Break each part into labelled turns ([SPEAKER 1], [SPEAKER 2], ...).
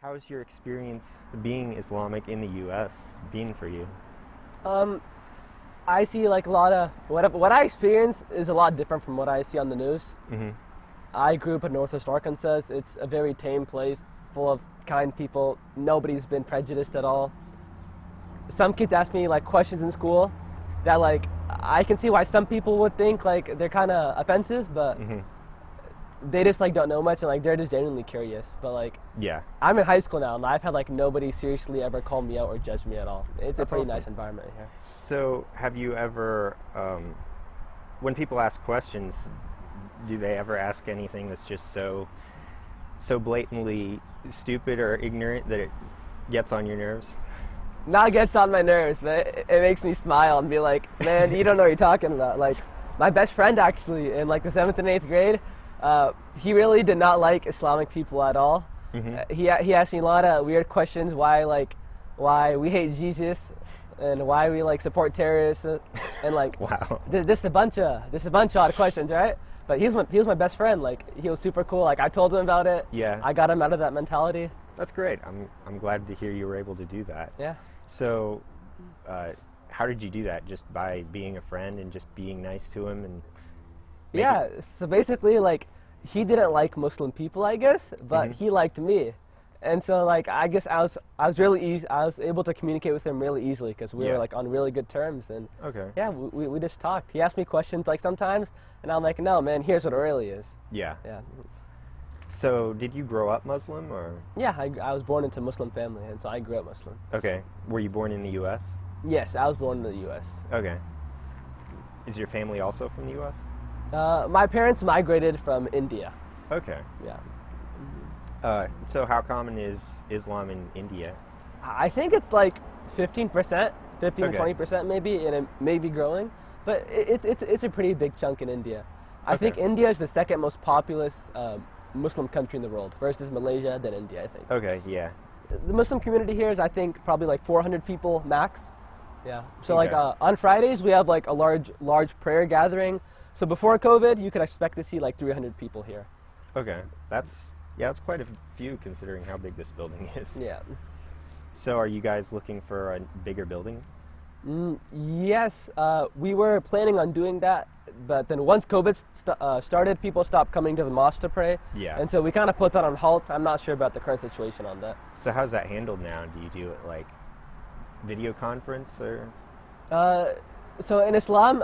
[SPEAKER 1] How's your experience being Islamic in the U.S. been for you?
[SPEAKER 2] Um, I see like a lot of what I experience is a lot different from what I see on the news.
[SPEAKER 1] Hmm.
[SPEAKER 2] I grew up in Northwest Arkansas. It's a very tame place, full of kind people. Nobody's been prejudiced at all. Some kids ask me like questions in school that like I can see why some people would think like they're kind of offensive, but
[SPEAKER 1] Hmm.
[SPEAKER 2] they just like don't know much and like they're just genuinely curious. But like
[SPEAKER 1] Yeah,
[SPEAKER 2] I'm in high school now and I've had like nobody seriously ever call me out or judge me at all. It's a
[SPEAKER 1] that's
[SPEAKER 2] pretty
[SPEAKER 1] awesome.
[SPEAKER 2] nice environment here.
[SPEAKER 1] So, have you ever, when people ask questions, do they ever ask anything that's just so blatantly stupid or ignorant that it gets on your nerves?
[SPEAKER 2] Now it gets on my nerves, but it makes me smile and be like, man, you don't know what you're talking about. Like, my best friend actually in like the 7th and 8th grade, he really did not like Islamic people at all.
[SPEAKER 1] Hmm.
[SPEAKER 2] He asked me a lot of weird questions, why we hate Jesus, and why we like support terrorists, and like
[SPEAKER 1] Wow.
[SPEAKER 2] just a bunch of odd questions, right? But he was my best friend. Like he was super cool. Like I told him about it.
[SPEAKER 1] Yeah,
[SPEAKER 2] I got him out of that mentality.
[SPEAKER 1] that's great. I'm glad to hear you were able to do that.
[SPEAKER 2] Yeah.
[SPEAKER 1] So, how did you do that? Just by being a friend and just being nice to him and making.
[SPEAKER 2] Yeah, so basically, like, he didn't like Muslim people, I guess, but
[SPEAKER 1] Mhm.
[SPEAKER 2] he liked me, and so like I guess I was really easy. I was able to communicate with him really easily because we
[SPEAKER 1] Yeah.
[SPEAKER 2] were like on really good terms, and
[SPEAKER 1] Okay.
[SPEAKER 2] yeah, we just talked. He asked me questions like sometimes, and I'm like, no, man, here's what it really is.
[SPEAKER 1] Yeah.
[SPEAKER 2] Yeah,
[SPEAKER 1] So, did you grow up Muslim or?
[SPEAKER 2] yeah. I was born into a Muslim family, and so I grew up Muslim.
[SPEAKER 1] Okay. Were you born in the U.S.?
[SPEAKER 2] Yes, I was born in the U.S.
[SPEAKER 1] Okay. Is your family also from the U.S.?
[SPEAKER 2] My parents migrated from India.
[SPEAKER 1] Okay.
[SPEAKER 2] Yeah.
[SPEAKER 1] So how common is Islam in India?
[SPEAKER 2] I think it's like 15%, 15
[SPEAKER 1] Okay.
[SPEAKER 2] to 20% maybe, and it may be growing. But it's a pretty big chunk in India. I think
[SPEAKER 1] Okay.
[SPEAKER 2] India is the second most populous Muslim country in the world. First is Malaysia, then India, I think.
[SPEAKER 1] Okay. Yeah.
[SPEAKER 2] The Muslim community here is, I think, probably like 400 people max. Yeah. So like
[SPEAKER 1] Okay.
[SPEAKER 2] on Fridays we have like a large prayer gathering. So before COVID, you could expect to see like 300 people here.
[SPEAKER 1] Okay. That's quite a few considering how big this building is.
[SPEAKER 2] Yeah.
[SPEAKER 1] So are you guys looking for a bigger building?
[SPEAKER 2] Yes, we were planning on doing that, but then once COVID started, people stopped coming to the mosque to pray,
[SPEAKER 1] Yeah.
[SPEAKER 2] and so we kind of put that on halt. I'm not sure about the current situation on that.
[SPEAKER 1] So how's that handled now? Do you do it like video conference or?
[SPEAKER 2] So in Islam,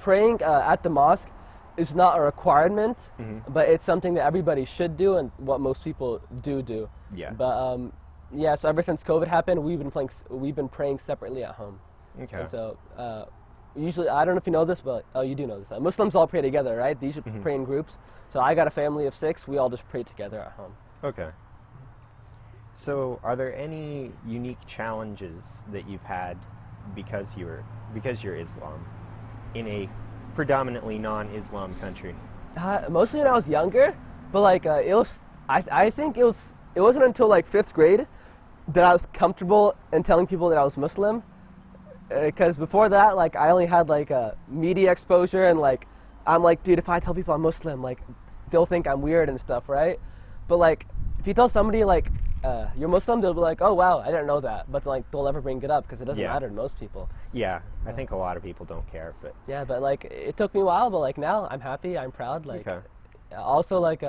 [SPEAKER 2] praying at the mosque is not a requirement,
[SPEAKER 1] Mhm.
[SPEAKER 2] but it's something that everybody should do and what most people do.
[SPEAKER 1] Yeah.
[SPEAKER 2] But yeah, so ever since COVID happened, we've been praying separately at home.
[SPEAKER 1] Okay.
[SPEAKER 2] And so usually, I don't know if you know this, but oh, you do know this. Muslims all pray together, right? They usually
[SPEAKER 1] Mhm.
[SPEAKER 2] pray in groups. So I got a family of 6. We all just pray together at home.
[SPEAKER 1] Okay. So, are there any unique challenges that you've had because you're Islam in a predominantly non-Islam country?
[SPEAKER 2] Mostly when I was younger, but like it was. I think it wasn't until like 5th grade that I was comfortable in telling people that I was Muslim. Because before that, like I only had like a media exposure, and like I'm like, dude, if I tell people I'm Muslim, like they'll think I'm weird and stuff, right? But like if you tell somebody like you're Muslim, they'll be like, oh wow, I didn't know that. But like they'll never bring it up because it doesn't
[SPEAKER 1] Yeah.
[SPEAKER 2] matter to most people.
[SPEAKER 1] Yeah, I think a lot of people don't care, but
[SPEAKER 2] Yeah, but like it took me a while, but like now I'm happy, I'm proud. Like
[SPEAKER 1] okay.
[SPEAKER 2] also like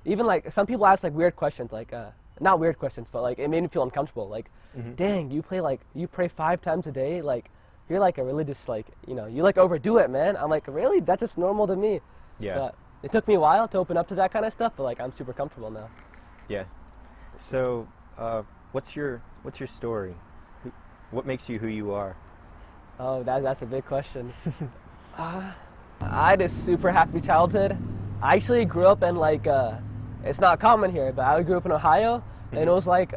[SPEAKER 2] even like some people ask like weird questions, like not weird questions, but like it made me feel uncomfortable. Like,
[SPEAKER 1] Mhm.
[SPEAKER 2] dang, you pray 5 times a day, like you're like a religious, like, you know, you like overdo it, man. I'm like, really? That's just normal to me.
[SPEAKER 1] Yeah.
[SPEAKER 2] But it took me a while to open up to that kind of stuff, but like I'm super comfortable now.
[SPEAKER 1] Yeah. So, what's your story? What makes you who you are?
[SPEAKER 2] Oh, that's a big question. I had a super happy childhood. I actually grew up in like it's not common here, but I grew up in Ohio, and it was like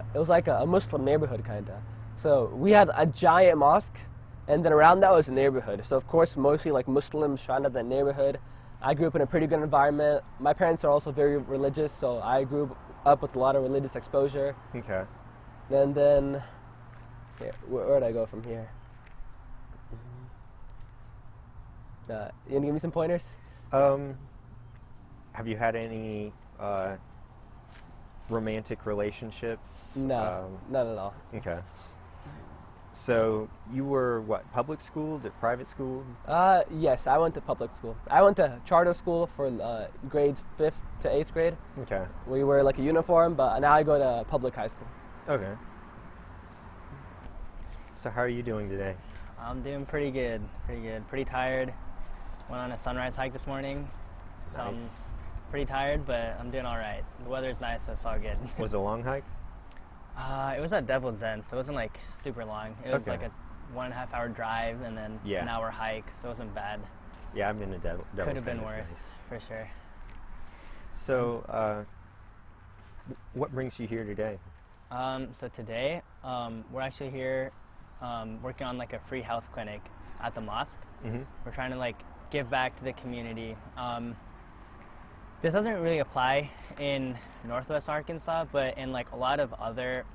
[SPEAKER 2] a Muslim neighborhood kind of. So we had a giant mosque, and then around that was a neighborhood. So of course, mostly like Muslims trying to that neighborhood. I grew up in a pretty good environment. My parents are also very religious, so I grew up with a lot of religious exposure.
[SPEAKER 1] Okay.
[SPEAKER 2] And then, yeah, where'd I go from here? You gonna give me some pointers?
[SPEAKER 1] Have you had any romantic relationships?
[SPEAKER 2] No, none at all.
[SPEAKER 1] Okay. So you were what? Public school? Private school?
[SPEAKER 2] Yes, I went to public school. I went to charter school for grades 5th to 8th grade.
[SPEAKER 1] Okay.
[SPEAKER 2] We wear like a uniform, but now I go to public high school.
[SPEAKER 1] Okay. So how are you doing today?
[SPEAKER 3] I'm doing pretty good, Pretty tired. Went on a sunrise hike this morning, so
[SPEAKER 1] Nice.
[SPEAKER 3] I'm pretty tired, but I'm doing all right. The weather's nice, so it's all good.
[SPEAKER 1] Was it a long hike?
[SPEAKER 3] It was at Devil's End, so it wasn't like super long. It was
[SPEAKER 1] Okay.
[SPEAKER 3] like a 1.5 hour drive and then
[SPEAKER 1] Yeah.
[SPEAKER 3] an hour hike, so it wasn't bad.
[SPEAKER 1] Yeah, I've been to Devil's
[SPEAKER 3] Could have been
[SPEAKER 1] End,
[SPEAKER 3] worse,
[SPEAKER 1] it's nice.
[SPEAKER 3] for sure.
[SPEAKER 1] So, what brings you here today?
[SPEAKER 3] So today, we're actually here working on like a free health clinic at the mosque.
[SPEAKER 1] Mm-hmm.
[SPEAKER 3] We're trying to like give back to the community. This doesn't really apply in Northwest Arkansas, but in like a lot of other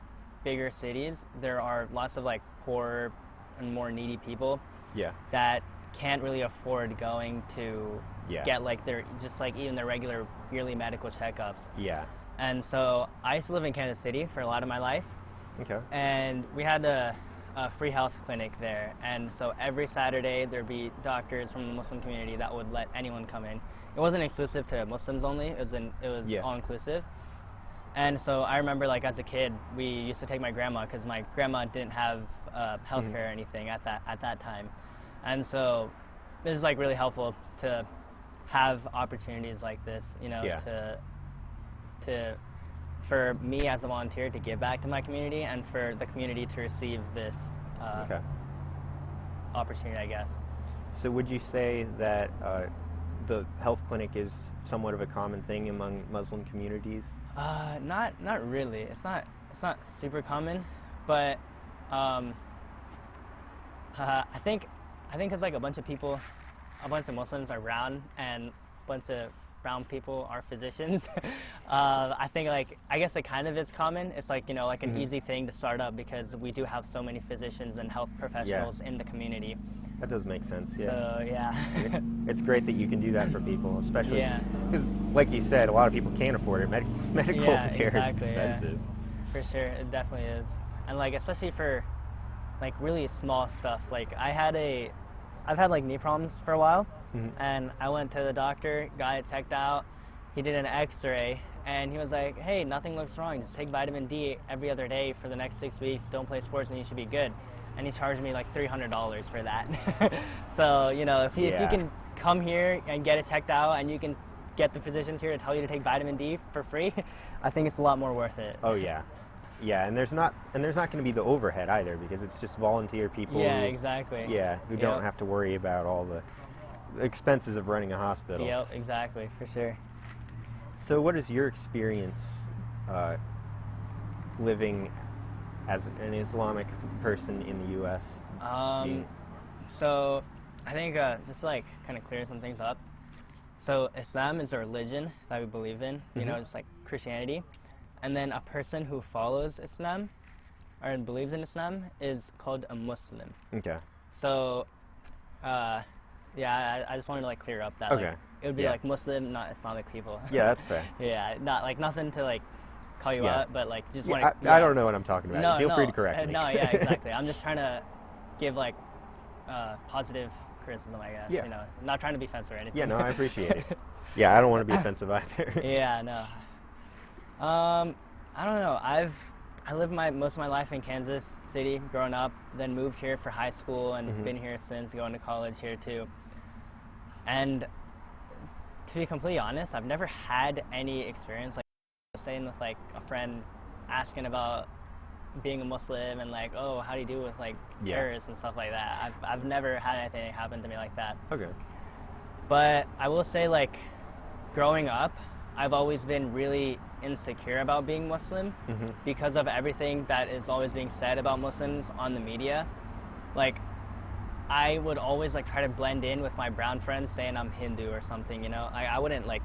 [SPEAKER 3] bigger cities, there are lots of like poor and more needy people
[SPEAKER 1] Yeah.
[SPEAKER 3] that can't really afford going to
[SPEAKER 1] Yeah.
[SPEAKER 3] get like their just like even their regular yearly medical checkups.
[SPEAKER 1] Yeah.
[SPEAKER 3] And so I used to live in Kansas City for a lot of my life,
[SPEAKER 1] Okay.
[SPEAKER 3] and we had a free health clinic there. And so every Saturday there'd be doctors from the Muslim community that would let anyone come in. It wasn't exclusive to Muslims only. It was
[SPEAKER 1] Yeah.
[SPEAKER 3] all inclusive. And so I remember, like as a kid, we used to take my grandma because my grandma didn't have health care or anything at that time. And so this is like really helpful to have opportunities like this, you know,
[SPEAKER 1] Yeah.
[SPEAKER 3] for me as a volunteer to give back to my community and for the community to receive this
[SPEAKER 1] Okay.
[SPEAKER 3] opportunity, I guess.
[SPEAKER 1] So would you say that the health clinic is somewhat of a common thing among Muslim communities?
[SPEAKER 3] Not really. It's not super common, but I think because like a bunch of Muslims are brown and a bunch of brown people are physicians. I think I guess it kind of is common. It's like, you know, like an
[SPEAKER 1] Mhm.
[SPEAKER 3] easy thing to start up because we do have so many physicians and health professionals in the community.
[SPEAKER 1] That does make sense, yeah.
[SPEAKER 3] So yeah.
[SPEAKER 1] It's great that you can do that for people, especially
[SPEAKER 3] Yeah.
[SPEAKER 1] because, like you said, a lot of people can't afford it. Medical
[SPEAKER 3] Yeah,
[SPEAKER 1] care
[SPEAKER 3] exactly,
[SPEAKER 1] is
[SPEAKER 3] yeah.
[SPEAKER 1] expensive.
[SPEAKER 3] For sure, it definitely is. And like especially for like really small stuff. Like I've had like knee problems for a while,
[SPEAKER 1] Mhm.
[SPEAKER 3] and I went to the doctor, got it checked out. He did an X-ray, and he was like, "Hey, nothing looks wrong. Just take vitamin D every other day for the next 6 weeks. Don't play sports, and you should be good." And he charged me like $300 for that. So you know, if you
[SPEAKER 1] Yeah.
[SPEAKER 3] can come here and get it checked out, and you can get the physicians here to tell you to take vitamin D for free, I think it's a lot more worth it.
[SPEAKER 1] Oh yeah, yeah, and there's not going to be the overhead either because it's just volunteer people.
[SPEAKER 3] Yeah,
[SPEAKER 1] who,
[SPEAKER 3] exactly.
[SPEAKER 1] Yeah, who
[SPEAKER 3] Yep.
[SPEAKER 1] don't have to worry about all the expenses of running a hospital.
[SPEAKER 3] Yep, exactly, for sure.
[SPEAKER 1] So, what is your experience living as an Islamic person in the U.S.?
[SPEAKER 3] So I think just to, like kind of clear some things up. So Islam is a religion that we believe in, you know,
[SPEAKER 1] Mhm.
[SPEAKER 3] just like Christianity. And then a person who follows Islam or believes in Islam is called a Muslim.
[SPEAKER 1] Okay.
[SPEAKER 3] So yeah, I just wanted to like clear up that
[SPEAKER 1] Okay.
[SPEAKER 3] like, it would be
[SPEAKER 1] Yeah.
[SPEAKER 3] like Muslim, not Islamic people.
[SPEAKER 1] Yeah, that's fair.
[SPEAKER 3] Yeah, not like nothing to like call you
[SPEAKER 1] Yeah.
[SPEAKER 3] out, but like just
[SPEAKER 1] Yeah,
[SPEAKER 3] want to.
[SPEAKER 1] I don't know what I'm talking about.
[SPEAKER 3] No,
[SPEAKER 1] Feel
[SPEAKER 3] no,
[SPEAKER 1] free to correct me.
[SPEAKER 3] No, yeah, exactly. I'm just trying to give like positive criticism, I guess.
[SPEAKER 1] Yeah.
[SPEAKER 3] You know, not trying to be offensive or anything.
[SPEAKER 1] Yeah, no, I appreciate it. Yeah, I don't want to be offensive either.
[SPEAKER 3] Yeah, no. I don't know. I lived most of my life in Kansas City growing up, then moved here for high school and
[SPEAKER 1] Mhm.
[SPEAKER 3] been here since, going to college here too. And to be completely honest, I've never had any experience like saying with like a friend asking about being a Muslim and like, oh, how do you do with like
[SPEAKER 1] Yeah.
[SPEAKER 3] terrorists and stuff like that. I've never had anything happen to me like that.
[SPEAKER 1] Okay.
[SPEAKER 3] But I will say, like, growing up, I've always been really insecure about being Muslim
[SPEAKER 1] Mhm.
[SPEAKER 3] because of everything that is always being said about Muslims on the media. Like, I would always like try to blend in with my brown friends saying I'm Hindu or something, you know? I wouldn't like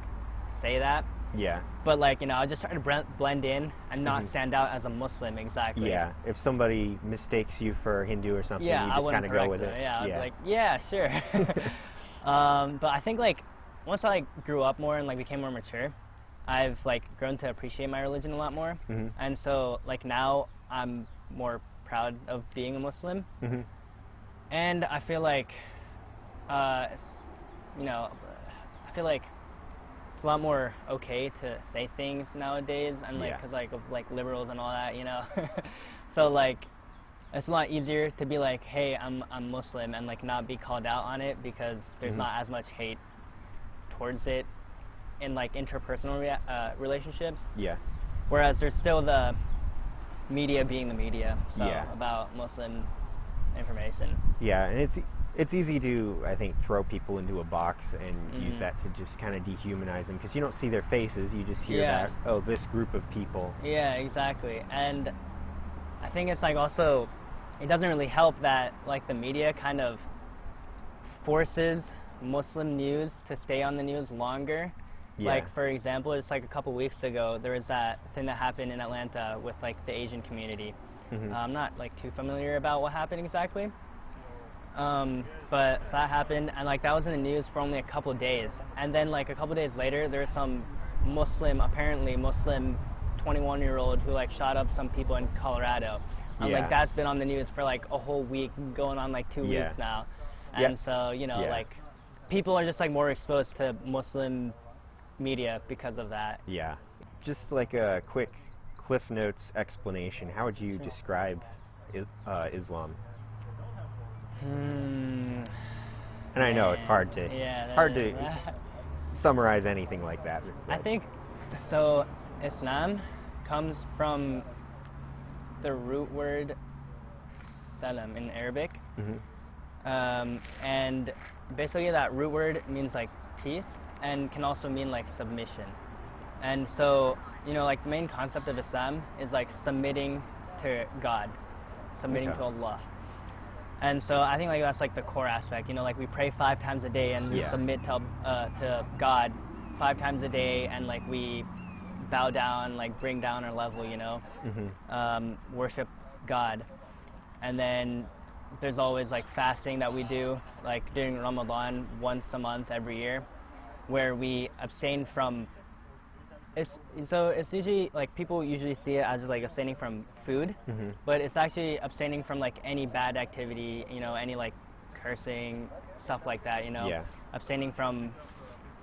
[SPEAKER 3] say that,
[SPEAKER 1] Yeah.
[SPEAKER 3] but like, you know, I just try to blend in and not
[SPEAKER 1] Mhm.
[SPEAKER 3] stand out as a Muslim exactly.
[SPEAKER 1] Yeah. If somebody mistakes you for Hindu or something,
[SPEAKER 3] Yeah,
[SPEAKER 1] you
[SPEAKER 3] I
[SPEAKER 1] just
[SPEAKER 3] wouldn't
[SPEAKER 1] kind of go
[SPEAKER 3] correct
[SPEAKER 1] with
[SPEAKER 3] them.
[SPEAKER 1] it.
[SPEAKER 3] Yeah, I'd be like, yeah, sure. But I think like once I like grew up more and like became more mature, I've like grown to appreciate my religion a lot more,
[SPEAKER 1] Mhm.
[SPEAKER 3] and so like now I'm more proud of being a Muslim,
[SPEAKER 1] Mhm.
[SPEAKER 3] and I feel like, uh, you know, I feel like it's a lot more okay to say things nowadays, and like
[SPEAKER 1] Yeah.
[SPEAKER 3] because like of like liberals and all that, you know. So like it's a lot easier to be like, hey, I'm Muslim, and like not be called out on it because there's
[SPEAKER 1] Mhm.
[SPEAKER 3] not as much hate towards it in like interpersonal relationships.
[SPEAKER 1] Yeah.
[SPEAKER 3] Whereas there's still the media being the media, so
[SPEAKER 1] Yeah.
[SPEAKER 3] about Muslim information.
[SPEAKER 1] Yeah, and it's easy to, I think, throw people into a box and use
[SPEAKER 3] Mhm.
[SPEAKER 1] that to just kind of dehumanize them because you don't see their faces, you just hear
[SPEAKER 3] Yeah.
[SPEAKER 1] that, oh, this group of people.
[SPEAKER 3] Yeah, exactly. And I think it's like also, it doesn't really help that like the media kind of forces Muslim news to stay on the news longer.
[SPEAKER 1] Yeah.
[SPEAKER 3] Like for example, it's like a couple weeks ago there was that thing that happened in Atlanta with like the Asian community.
[SPEAKER 1] Mhm.
[SPEAKER 3] I'm not like too familiar about what happened exactly, but so that happened, and like that was in the news for only a couple days, and then like a couple days later there was some apparently Muslim 21-year-old who like shot up some people in Colorado, and
[SPEAKER 1] Yeah.
[SPEAKER 3] like that's been on the news for like a whole week, going on like 2
[SPEAKER 1] Yeah.
[SPEAKER 3] weeks now,
[SPEAKER 1] Yeah.
[SPEAKER 3] and so you know
[SPEAKER 1] Yeah.
[SPEAKER 3] like people are just like more exposed to Muslim media because of that.
[SPEAKER 1] Yeah. Just like a quick Cliff Notes explanation, how would you describe Islam?
[SPEAKER 3] Hmm.
[SPEAKER 1] And I know it's hard to
[SPEAKER 3] Yeah. that
[SPEAKER 1] hard
[SPEAKER 3] is-
[SPEAKER 1] to summarize anything like that.
[SPEAKER 3] I think so. Islam comes from the root word salam in Arabic,
[SPEAKER 1] Mhm.
[SPEAKER 3] and basically that root word means like peace and can also mean like submission. And so you know, like the main concept of Islam is like submitting to God, submitting
[SPEAKER 1] Okay.
[SPEAKER 3] to Allah. And so I think like that's like the core aspect. You know, like we pray 5 times a day and we
[SPEAKER 1] Yeah.
[SPEAKER 3] submit to God 5 times a day, and like we bow down, like bring down our level. You know,
[SPEAKER 1] Mhm.
[SPEAKER 3] worship God. And then there's always like fasting that we do, like during Ramadan once a month every year, where we abstain from. It's usually like people usually see it as just like abstaining from food,
[SPEAKER 1] Mhm.
[SPEAKER 3] but it's actually abstaining from like any bad activity, you know, any like cursing, stuff like that, you know,
[SPEAKER 1] Yeah.
[SPEAKER 3] abstaining from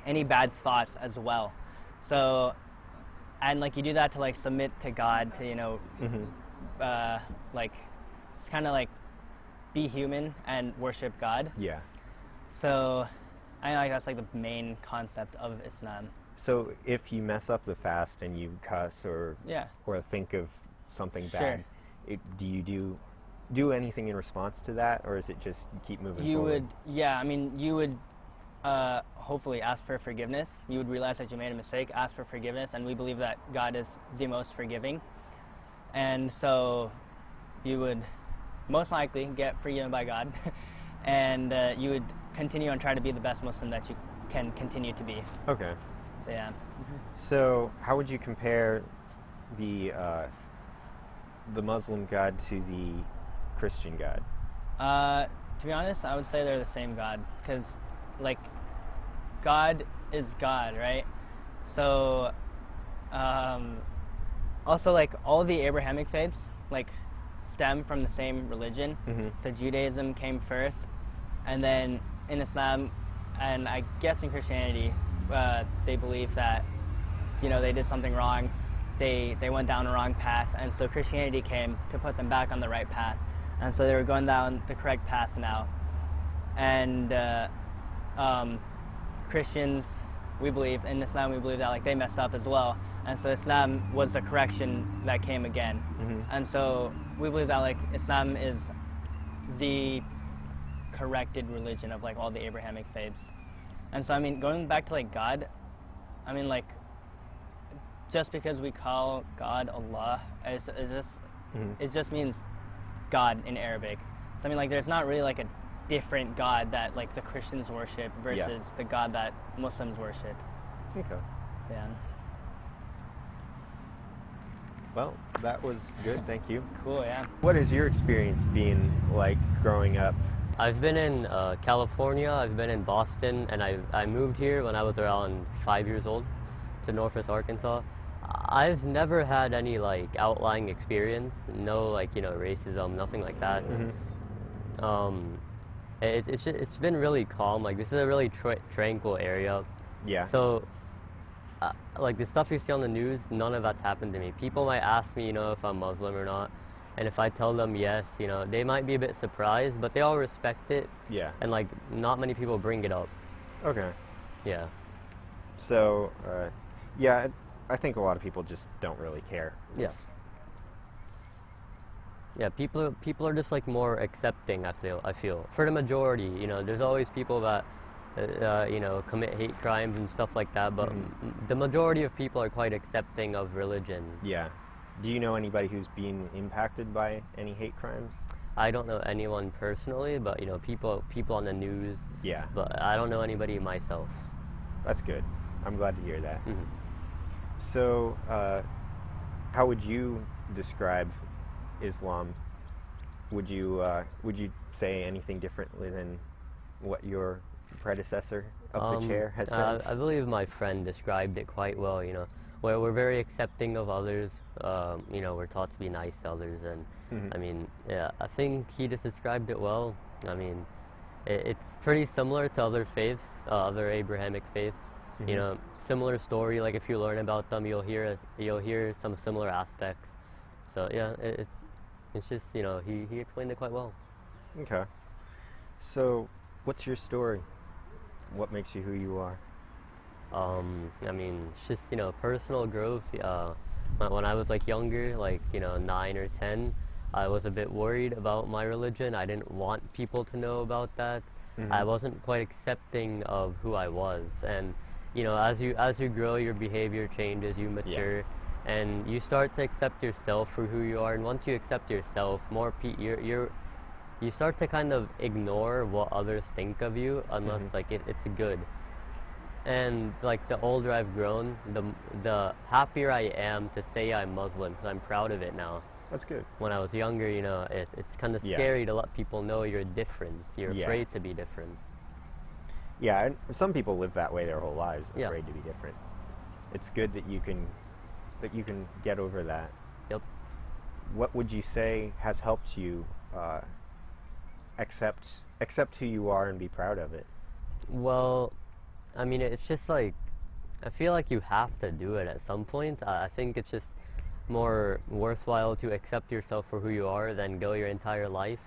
[SPEAKER 3] any bad thoughts as well. So, and like you do that to like submit to God, to you know,
[SPEAKER 1] Mhm.
[SPEAKER 3] like it's kind of like be human and worship God.
[SPEAKER 1] Yeah.
[SPEAKER 3] So, I like that's like the main concept of Islam.
[SPEAKER 1] So if you mess up the fast and you cuss or
[SPEAKER 3] Yeah.
[SPEAKER 1] think of something
[SPEAKER 3] Sure.
[SPEAKER 1] bad, do you do anything in response to that, or is it just keep moving
[SPEAKER 3] You
[SPEAKER 1] forward?
[SPEAKER 3] would, yeah, I mean, you would hopefully ask for forgiveness. You would realize that you made a mistake, ask for forgiveness, and we believe that God is the most forgiving. And so you would most likely get forgiven by God, and you would continue and try to be the best Muslim that you can continue to be.
[SPEAKER 1] Okay.
[SPEAKER 3] So, yeah.
[SPEAKER 1] So how would you compare the Muslim God to the Christian God?
[SPEAKER 3] To be honest, I would say they're the same God, because, like, God is God, right? So, also, like, all the Abrahamic faiths, like, stem from the same religion.
[SPEAKER 1] Mhm.
[SPEAKER 3] So Judaism came first, and then in Islam, and I guess in Christianity, they believe that, you know, they did something wrong. They went down a wrong path, and so Christianity came to put them back on the right path. And so they were going down the correct path now. And Christians, we believe, in Islam, we believe that like they messed up as well. And so Islam was the correction that came again.
[SPEAKER 1] Mhm.
[SPEAKER 3] And so we believe that like Islam is the corrected religion of like all the Abrahamic faiths. And so I mean, going back to like God, I mean like just because we call God Allah,
[SPEAKER 1] Mhm.
[SPEAKER 3] it just means God in Arabic. So I mean like there's not really like a different God that like the Christians worship versus the God that Muslims worship.
[SPEAKER 1] Okay.
[SPEAKER 3] Yeah.
[SPEAKER 1] Well, that was good. Thank you.
[SPEAKER 3] Cool, yeah.
[SPEAKER 1] What is your experience being like growing up?
[SPEAKER 4] I've been in California, I've been in Boston, and I moved here when I was around 5 years old. to Northwest Arkansas. I've never had any like outlying experience, no like racism, nothing like that. Um, it's been really calm. Like this is a really tranquil area.
[SPEAKER 1] Yeah.
[SPEAKER 4] So, like the stuff you see on the news, none of that's happened to me. People might ask me, if I'm Muslim or not, and if I tell them yes, they might be a bit surprised, but they all respect it,
[SPEAKER 1] Yeah.
[SPEAKER 4] and like not many people bring it up.
[SPEAKER 1] Okay.
[SPEAKER 4] Yeah.
[SPEAKER 1] So, yeah, I think a lot of people just don't really care.
[SPEAKER 4] Yes. Yeah, people are just like more accepting. I feel for the majority, there's always people that commit hate crimes and stuff like that, but the majority of people are quite accepting of religion.
[SPEAKER 1] Yeah. Do you know anybody who's been impacted by any hate crimes?
[SPEAKER 4] I don't know anyone personally, but people on the news.
[SPEAKER 1] Yeah.
[SPEAKER 4] But I don't know anybody myself.
[SPEAKER 1] That's good. I'm glad to hear that.
[SPEAKER 4] Mhm.
[SPEAKER 1] So, how would you describe Islam? Would you say anything differently than what your predecessor up the chair has said?
[SPEAKER 4] I believe my friend described it quite well. Where we're very accepting of others. We're taught to be nice to others, and
[SPEAKER 1] Mhm.
[SPEAKER 4] I mean, yeah, I think he just described it well. I mean, it's pretty similar to other faiths, other Abrahamic faiths.
[SPEAKER 1] Mhm.
[SPEAKER 4] Similar story. Like if you learn about them, you'll hear some similar aspects. So yeah, it's just he explained it quite well.
[SPEAKER 1] Okay. So, what's your story? What makes you who you are?
[SPEAKER 4] I mean, it's just personal growth. When I was like younger, like 9 or 10, I was a bit worried about my religion. I didn't want people to know about that.
[SPEAKER 1] Mhm.
[SPEAKER 4] I wasn't quite accepting of who I was, and as you grow, your behavior changes, you mature, and you start to accept yourself for who you are. And once you accept yourself, you start to kind of ignore what others think of you, unless
[SPEAKER 1] Mhm.
[SPEAKER 4] like it's good. And like the older I've grown, the happier I am to say I'm Muslim, because I'm proud of it now.
[SPEAKER 1] That's good.
[SPEAKER 4] When I was younger, it's kind of
[SPEAKER 1] Yeah.
[SPEAKER 4] scary to let people know you're different. You're
[SPEAKER 1] Yeah.
[SPEAKER 4] afraid to be different.
[SPEAKER 1] Yeah, and some people live that way their whole lives,
[SPEAKER 4] Yeah.
[SPEAKER 1] afraid to be different. It's good that you can get over that.
[SPEAKER 4] Yep.
[SPEAKER 1] What would you say has helped you accept who you are and be proud of it?
[SPEAKER 4] Well, I mean, it's just like, I feel like you have to do it at some point. I think it's just more worthwhile to accept yourself for who you are than go your entire life,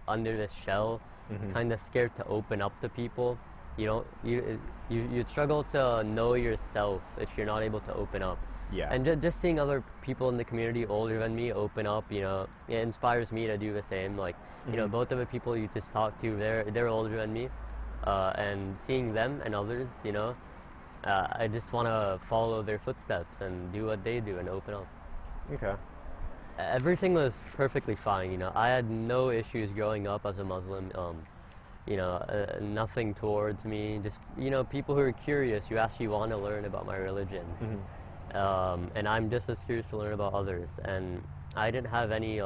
[SPEAKER 4] under this shell,
[SPEAKER 1] Mhm.
[SPEAKER 4] kind of scared to open up to people. You struggle to know yourself if you're not able to open up.
[SPEAKER 1] Yeah.
[SPEAKER 4] And just seeing other people in the community older than me open up, it inspires me to do the same. Like,
[SPEAKER 1] Mhm.
[SPEAKER 4] both of the people you just talked to, they're older than me, and seeing them and others, I just want to follow their footsteps and do what they do and open up.
[SPEAKER 1] Okay.
[SPEAKER 4] Everything was perfectly fine. I had no issues growing up as a Muslim. Nothing towards me. Just people who are curious, who actually want to learn about my religion.
[SPEAKER 1] Mhm.
[SPEAKER 4] And I'm just as curious to learn about others. And I didn't have any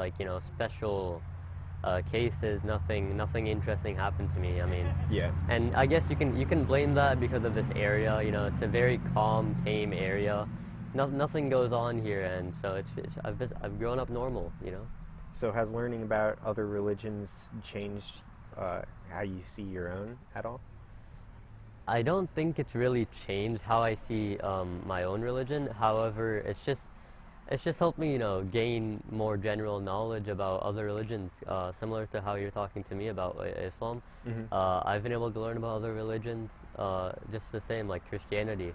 [SPEAKER 4] special cases. Nothing interesting happened to me. I mean,
[SPEAKER 1] Yeah.
[SPEAKER 4] and I guess you can blame that because of this area. It's a very calm, tame area. Nothing goes on here, and so I've grown up normal.
[SPEAKER 1] So has learning about other religions changed how you see your own at all?
[SPEAKER 4] I don't think it's really changed how I see my own religion. However, it's just helped me, gain more general knowledge about other religions, similar to how you're talking to me about Islam.
[SPEAKER 1] Mhm.
[SPEAKER 4] I've been able to learn about other religions, just the same, like Christianity,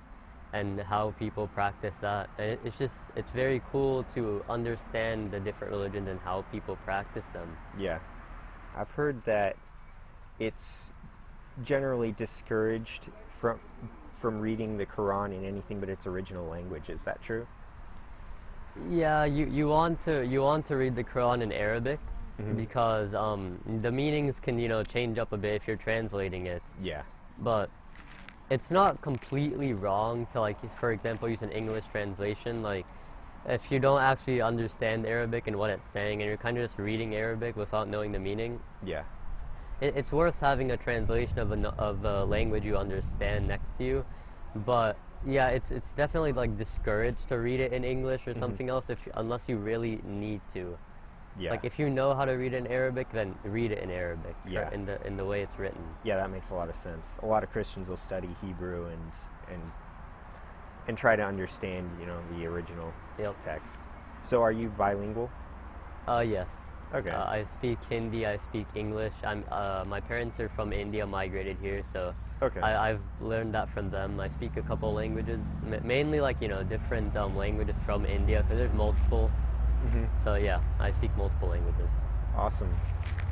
[SPEAKER 4] and how people practice that. And it's very cool to understand the different religions and how people practice them.
[SPEAKER 1] Yeah. I've heard that it's generally discouraged from reading the Quran in anything but its original language. Is that true?
[SPEAKER 4] Yeah, you want to read the Quran in Arabic,
[SPEAKER 1] Mhm.
[SPEAKER 4] because the meanings can change up a bit if you're translating it.
[SPEAKER 1] Yeah.
[SPEAKER 4] But it's not completely wrong to, like, for example, use an English translation. Like, if you don't actually understand Arabic and what it's saying, and you're kind of just reading Arabic without knowing the meaning,
[SPEAKER 1] Yeah.
[SPEAKER 4] it's worth having a translation of a language you understand next to you. But Yeah, it's definitely like discouraged to read it in English or something else unless you really need to.
[SPEAKER 1] Yeah.
[SPEAKER 4] Like if you know how to read in Arabic, then read it in Arabic.
[SPEAKER 1] Yeah.
[SPEAKER 4] In the way it's written.
[SPEAKER 1] Yeah, that makes a lot of sense. A lot of Christians will study Hebrew and try to understand, the original
[SPEAKER 4] Yep.
[SPEAKER 1] text. So are you bilingual?
[SPEAKER 4] Yes.
[SPEAKER 1] Okay.
[SPEAKER 4] I speak Hindi. I speak English. My parents are from India, migrated here, so
[SPEAKER 1] Okay.
[SPEAKER 4] I've learned that from them. I speak a couple languages, mainly like different languages from India, because there's multiple.
[SPEAKER 1] Mhm.
[SPEAKER 4] So yeah, I speak multiple languages.
[SPEAKER 1] Awesome.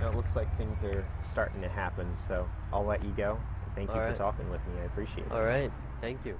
[SPEAKER 1] Now, it looks like things are starting to happen, so I'll let you go. Thank you
[SPEAKER 4] All
[SPEAKER 1] for
[SPEAKER 4] right.
[SPEAKER 1] talking with me. I appreciate it.
[SPEAKER 4] All right. Thank you.